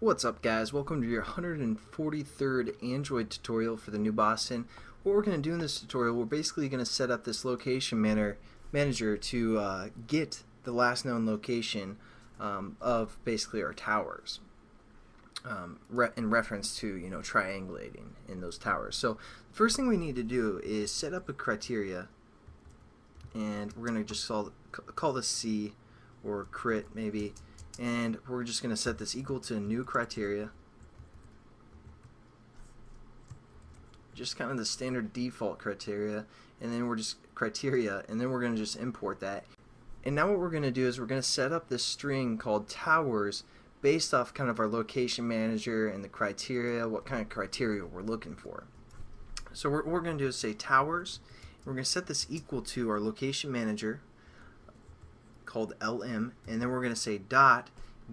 What's up, guys? Welcome to your 143rd Android tutorial for the new Boston. What we're going to do in this tutorial, we're basically going to set up this location manager to get the last known location of basically our towers in reference to triangulating in those towers. So the first thing we need to do is set up a criteria, and we're going to just call this C or crit maybe. And we're just going to set this equal to a new criteria, just kind of the standard default criteria, and then we're going to just import that. And now what we're going to do is we're going to set up this string called towers based off kind of our location manager and the criteria, what kind of criteria we're looking for. So what we're going to do is say towers. We're going to set this equal to our location manager called LM, and then we're going to say dot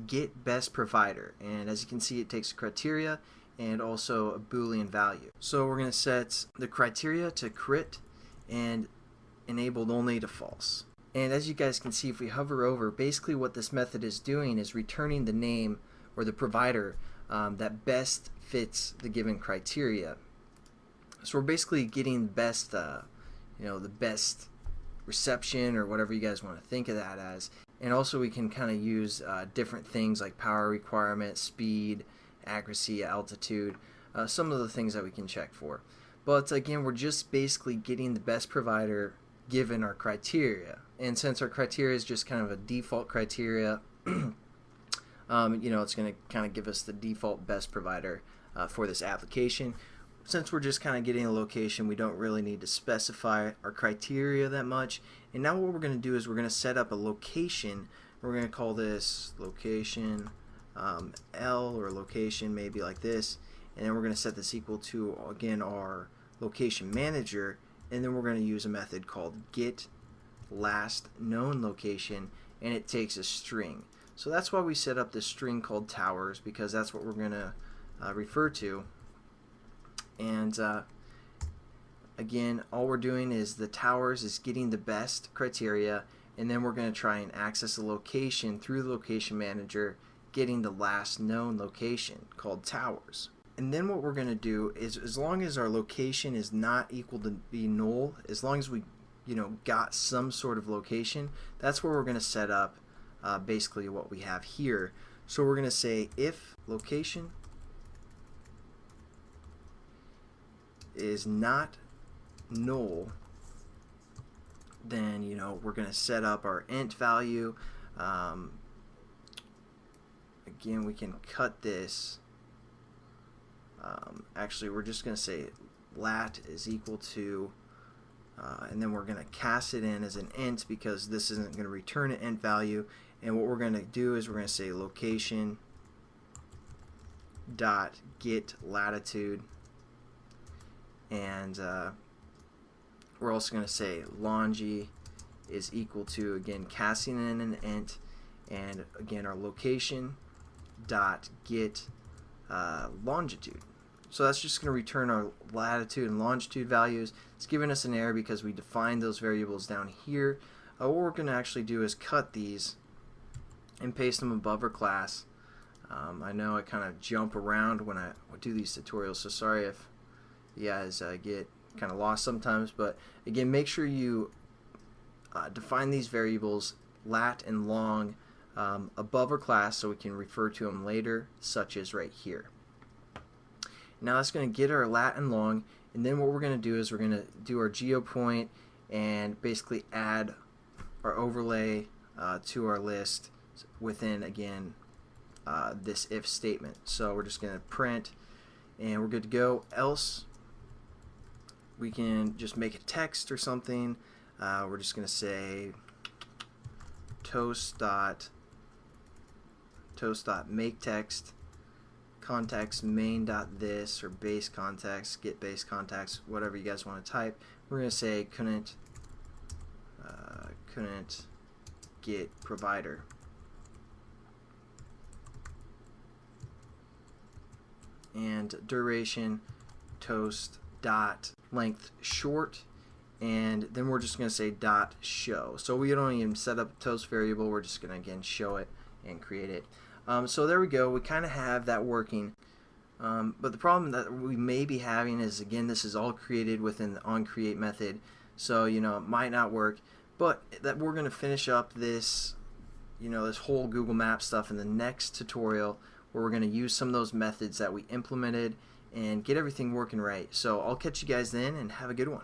get best provider, and as you can see it takes criteria and also a Boolean value. So we're going to set the criteria to crit and enabled only to false. And as you guys can see, if we hover over, basically what this method is doing is returning the name or the provider that best fits the given criteria. So we're basically getting the best the best reception or whatever you guys want to think of that as. And also we can kind of use different things like power requirement, speed, accuracy, altitude, some of the things that we can check for. But again, we're just basically getting the best provider given our criteria. And since our criteria is just kind of a default criteria, it's going to kind of give us the default best provider for this application. Since we're just kind of getting a location, we don't really need to specify our criteria that much. And now what we're going to do is we're going to set up a location. We're going to call this location L, or location maybe like this. And then we're going to set this equal to, again, our location manager. And then we're going to use a method called get last known location, and it takes a string. So that's why we set up this string called towers, because that's what we're going to refer to. And again, all we're doing is the towers is getting the best criteria, and then we're going to try and access a location through the location manager, getting the last known location called towers. And then what we're going to do is, as long as our location is not equal to be null, as long as we got some sort of location, that's where we're going to set up basically what we have here. So we're going to say if location is not null, then we're going to set up our int value. Again, we can cut this. Actually, we're just going to say lat is equal to and then we're going to cast it in as an int, because this isn't going to return an int value. And what we're going to do is we're going to say location dot get latitude, and we're also going to say longi is equal to, again, casting in an int, and again our location dot get longitude. So that's just going to return our latitude and longitude values. It's giving us an error because we defined those variables down here. What we're going to actually do is cut these and paste them above our class. I know I kind of jump around when I do these tutorials, so sorry if you guys get kind of lost sometimes. But again, make sure you define these variables lat and long above our class so we can refer to them later, such as right here. Now that's going to get our lat and long, and then what we're going to do is we're going to do our geopoint and basically add our overlay to our list within, again, this if statement. So we're just going to print, and we're good to go. Else we can just make a text or something. We're just going to say toast dot make text context main dot this, or base context, get base context, whatever you guys want to type. We're going to say couldn't get provider. And duration toast dot length short, and then we're just going to say dot show. So we don't even set up a toast variable, we're just going to again show it and create it. So there we go. We kind of have that working. But the problem that we may be having is, again, this is all created within the onCreate method. So, it might not work. But that we're going to finish up this, this whole Google Maps stuff in the next tutorial, where we're going to use some of those methods that we implemented and get everything working right. So I'll catch you guys then, and have a good one.